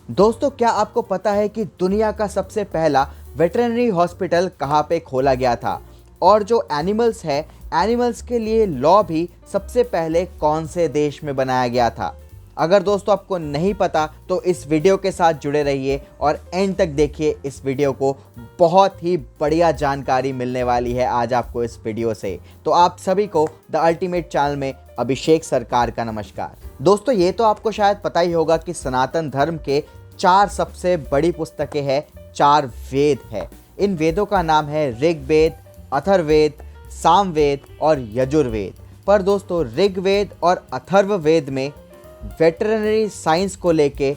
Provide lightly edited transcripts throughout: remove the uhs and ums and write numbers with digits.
दोस्तों, क्या आपको पता है कि दुनिया का सबसे पहला वेटरनरी हॉस्पिटल कहाँ पे खोला गया था? और जो एनिमल्स है, एनिमल्स के लिए लॉ भी सबसे पहले कौन से देश में बनाया गया था? अगर दोस्तों आपको नहीं पता तो इस वीडियो के साथ जुड़े रहिए और एंड तक देखिए इस वीडियो को। बहुत ही बढ़िया जानकारी मिलने वाली है आज आपको इस वीडियो से। तो आप सभी को द अल्टीमेट चैनल में अभिषेक सरकार का नमस्कार। दोस्तों, ये तो आपको शायद पता ही होगा कि सनातन धर्म के 4 सबसे बड़ी पुस्तकें हैं, 4 वेद है। इन वेदों का नाम है ऋग्वेद, अथर्ववेद, सामवेद और यजुर्वेद। पर दोस्तों, ऋग्वेद और अथर्ववेद में वेटरनरी साइंस को लेके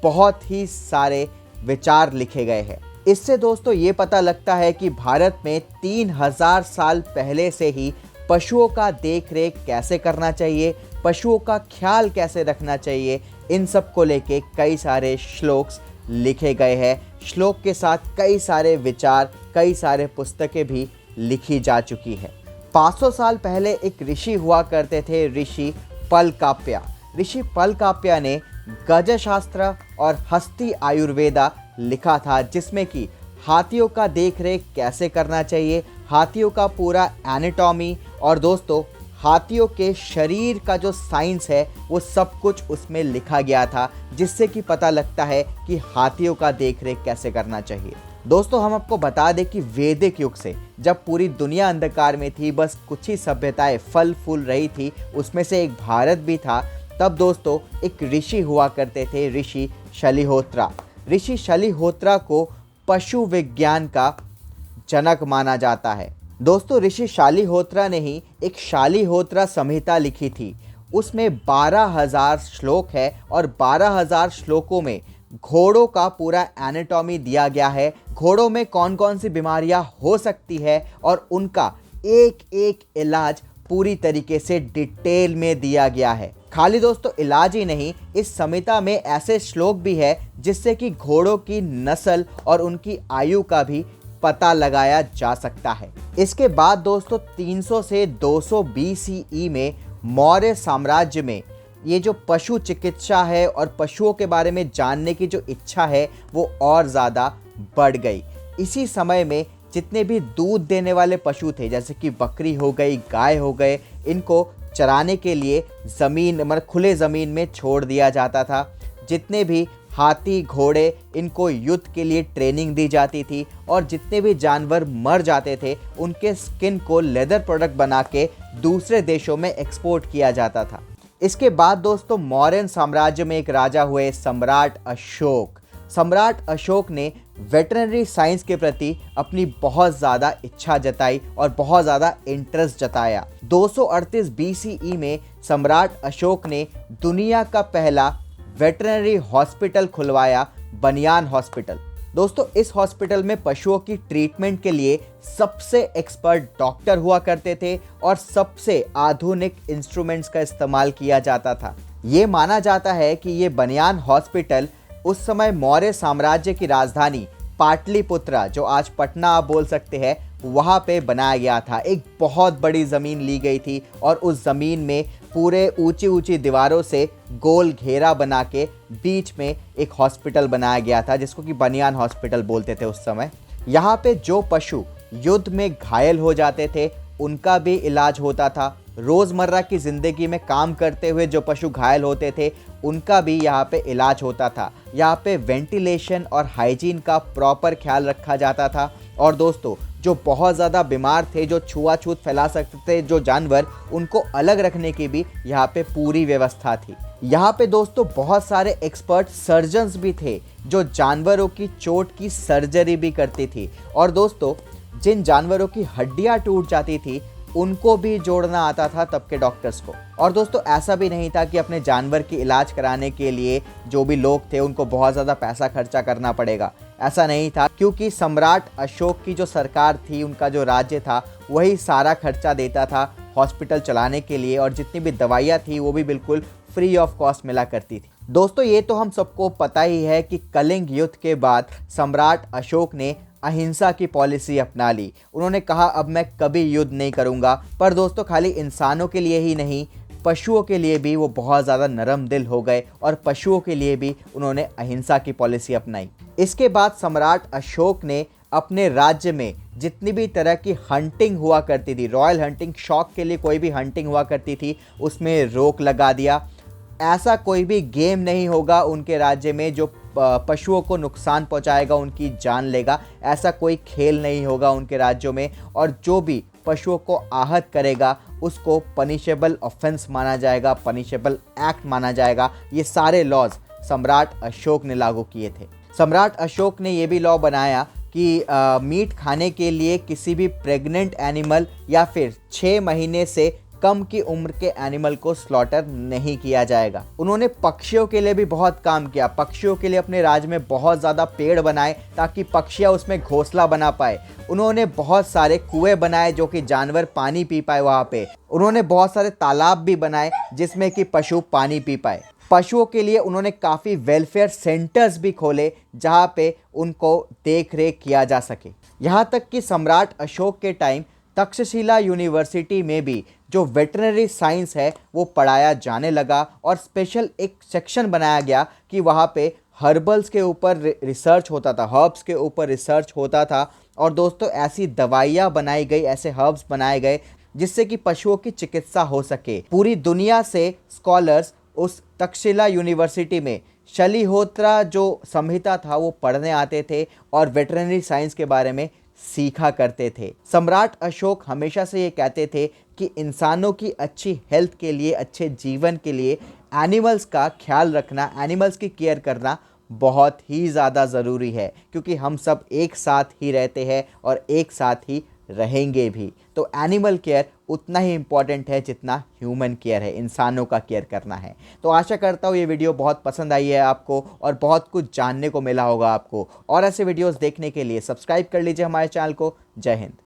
बहुत ही सारे विचार लिखे गए हैं। इससे दोस्तों ये पता लगता है कि भारत में 3000 साल पहले से ही पशुओं का देख रेख कैसे करना चाहिए, पशुओं का ख्याल कैसे रखना चाहिए, इन सब को लेके कई सारे श्लोक्स लिखे गए हैं। श्लोक के साथ कई सारे विचार, कई सारे पुस्तकें भी लिखी जा चुकी है। 500 साल पहले एक ऋषि हुआ करते थे, ऋषि पलकाप्या। ऋषि पलकाप्या ने गजशास्त्र और हस्ती आयुर्वेदा लिखा था, जिसमें कि हाथियों का देख रेख कैसे करना चाहिए, हाथियों का पूरा एनाटॉमी और दोस्तों हाथियों के शरीर का जो साइंस है वो सब कुछ उसमें लिखा गया था, जिससे कि पता लगता है कि हाथियों का देख रेख कैसे करना चाहिए। दोस्तों, हम आपको बता दें कि वैदिक युग से जब पूरी दुनिया अंधकार में थी, बस कुछ ही सभ्यताएं फल फूल रही थी, उसमें से एक भारत भी था। तब दोस्तों एक ऋषि हुआ करते थे, ऋषि शलिहोत्रा। ऋषि शलिहोत्रा को पशु विज्ञान का जनक माना जाता है। दोस्तों, ऋषि शालिहोत्रा ने ही एक शालिहोत्रा संहिता लिखी थी। उसमें 12,000 श्लोक है और 12,000 श्लोकों में घोड़ों का पूरा एनाटॉमी दिया गया है। घोड़ों में कौन कौन सी बीमारियां हो सकती है और उनका एक एक इलाज पूरी तरीके से डिटेल में दिया गया है। खाली दोस्तों इलाज ही नहीं, इस संहिता में ऐसे श्लोक भी है जिससे कि घोड़ों की नस्ल और उनकी आयु का भी पता लगाया जा सकता है। इसके बाद दोस्तों 300 से 200 BCE में मौर्य साम्राज्य में ये जो पशु चिकित्सा है और पशुओं के बारे में जानने की जो इच्छा है वो और ज़्यादा बढ़ गई। इसी समय में जितने भी दूध देने वाले पशु थे, जैसे कि बकरी हो गई, गाय हो गए, इनको चराने के लिए ज़मीन मतलब खुले ज़मीन में छोड़ दिया जाता था। जितने भी हाथी, घोड़े, इनको युद्ध के लिए ट्रेनिंग दी जाती थी और जितने भी जानवर मर जाते थे उनके स्किन को लेदर प्रोडक्ट बना के दूसरे देशों में एक्सपोर्ट किया जाता था। इसके बाद दोस्तों मौर्य साम्राज्य में एक राजा हुए, सम्राट अशोक। सम्राट अशोक ने वेटरनरी साइंस के प्रति अपनी बहुत ज़्यादा इच्छा जताई और बहुत ज़्यादा इंटरेस्ट जताया। 238 BCE में सम्राट अशोक ने दुनिया का पहला वेटरनरी हॉस्पिटल खुलवाया, बनियान हॉस्पिटल। दोस्तों, इस हॉस्पिटल में पशुओं की ट्रीटमेंट के लिए सबसे एक्सपर्ट डॉक्टर हुआ करते थे और सबसे आधुनिक इंस्ट्रूमेंट्स का इस्तेमाल किया जाता था। ये माना जाता है कि ये बनियान हॉस्पिटल उस समय मौर्य साम्राज्य की राजधानी पाटलिपुत्रा, जो आज पटना आप बोल सकते हैं, वहाँ पे बनाया गया था। एक बहुत बड़ी ज़मीन ली गई थी और उस ज़मीन में पूरे ऊंची ऊंची दीवारों से गोल घेरा बना के बीच में एक हॉस्पिटल बनाया गया था, जिसको कि बनियान हॉस्पिटल बोलते थे उस समय। यहाँ पे जो पशु युद्ध में घायल हो जाते थे उनका भी इलाज होता था। रोज़मर्रा की ज़िंदगी में काम करते हुए जो पशु घायल होते थे उनका भी यहाँ पे इलाज होता था। यहाँ पे वेंटिलेशन और हाइजीन का प्रॉपर ख्याल रखा जाता था। और दोस्तों, जो बहुत ज़्यादा बीमार थे, जो छुआछूत फैला सकते थे जो जानवर, उनको अलग रखने की भी यहाँ पे पूरी व्यवस्था थी। यहाँ पे दोस्तों बहुत सारे एक्सपर्ट सर्जन्स भी थे जो जानवरों की चोट की सर्जरी भी करती थी। और दोस्तों, जिन जानवरों की हड्डियाँ टूट जाती थी उनको भी जोड़ना आता था तब के डॉक्टर्स को। और दोस्तों, ऐसा भी नहीं था कि अपने जानवर की इलाज कराने के लिए जो भी लोग थे उनको बहुत ज़्यादा पैसा खर्चा करना पड़ेगा, ऐसा नहीं था, क्योंकि सम्राट अशोक की जो सरकार थी, उनका जो राज्य था, वही सारा खर्चा देता था हॉस्पिटल चलाने के लिए और जितनी भी दवाइयाँ थी वो भी बिल्कुल फ्री ऑफ कॉस्ट मिला करती थी। दोस्तों, ये तो हम सबको पता ही है कि कलिंग युद्ध के बाद सम्राट अशोक ने अहिंसा की पॉलिसी अपना ली। उन्होंने कहा अब मैं कभी युद्ध नहीं करूंगा। पर दोस्तों, खाली इंसानों के लिए ही नहीं, पशुओं के लिए भी वो बहुत ज़्यादा नरम दिल हो गए और पशुओं के लिए भी उन्होंने अहिंसा की पॉलिसी अपनाई। इसके बाद सम्राट अशोक ने अपने राज्य में जितनी भी तरह की हंटिंग हुआ करती थी, रॉयल हंटिंग, शौक के लिए कोई भी हंटिंग हुआ करती थी, उसमें रोक लगा दिया। ऐसा कोई भी गेम नहीं होगा उनके राज्य में जो पशुओं को नुकसान पहुंचाएगा, उनकी जान लेगा। ऐसा कोई खेल नहीं होगा उनके राज्यों में, और जो भी पशुओं को आहत करेगा उसको पनिशेबल ऑफेंस माना जाएगा, पनिशेबल एक्ट माना जाएगा। ये सारे लॉज सम्राट अशोक ने लागू किए थे। सम्राट अशोक ने ये भी लॉ बनाया कि मीट खाने के लिए किसी भी प्रेग्नेंट एनिमल या फिर 6 महीने से कम की उम्र के एनिमल को स्लॉटर नहीं किया जाएगा। उन्होंने पक्षियों के लिए भी बहुत काम किया। पक्षियों के लिए अपने राज्य में बहुत ज़्यादा पेड़ बनाए ताकि पक्षियाँ उसमें घोंसला बना पाए। उन्होंने बहुत सारे कुएं बनाए जो कि जानवर पानी पी पाए वहाँ पे। उन्होंने बहुत सारे तालाब भी बनाए जिसमें कि पशु पानी पी पाए। पशुओं के लिए उन्होंने काफ़ी वेलफेयर सेंटर्स भी खोले जहाँ पे उनको देख रेख किया जा सके। यहाँ तक कि सम्राट अशोक के टाइम तक्षशिला यूनिवर्सिटी में भी जो वेटरनरी साइंस है वो पढ़ाया जाने लगा और स्पेशल एक सेक्शन बनाया गया कि वहाँ पे हर्बल्स के ऊपर रिसर्च होता था, हर्ब्स के ऊपर रिसर्च होता था। और दोस्तों, ऐसी दवाइयाँ बनाई गई, ऐसे हर्ब्स बनाए गए जिससे कि पशुओं की चिकित्सा हो सके। पूरी दुनिया से स्कॉलर्स उस तक्षशिला यूनिवर्सिटी में शलिहोत्रा जो संहिता था वो पढ़ने आते थे और वेटरनरी साइंस के बारे में सीखा करते थे। सम्राट अशोक हमेशा से ये कहते थे कि इंसानों की अच्छी हेल्थ के लिए, अच्छे जीवन के लिए एनिमल्स का ख्याल रखना, एनिमल्स की केयर करना बहुत ही ज़्यादा ज़रूरी है, क्योंकि हम सब एक साथ ही रहते हैं और एक साथ ही रहेंगे भी। तो एनिमल केयर उतना ही इम्पॉर्टेंट है जितना ह्यूमन केयर है, इंसानों का केयर करना है। तो आशा करता हूँ ये वीडियो बहुत पसंद आई है आपको और बहुत कुछ जानने को मिला होगा आपको। और ऐसे वीडियोस देखने के लिए सब्सक्राइब कर लीजिए हमारे चैनल को। जय हिंद।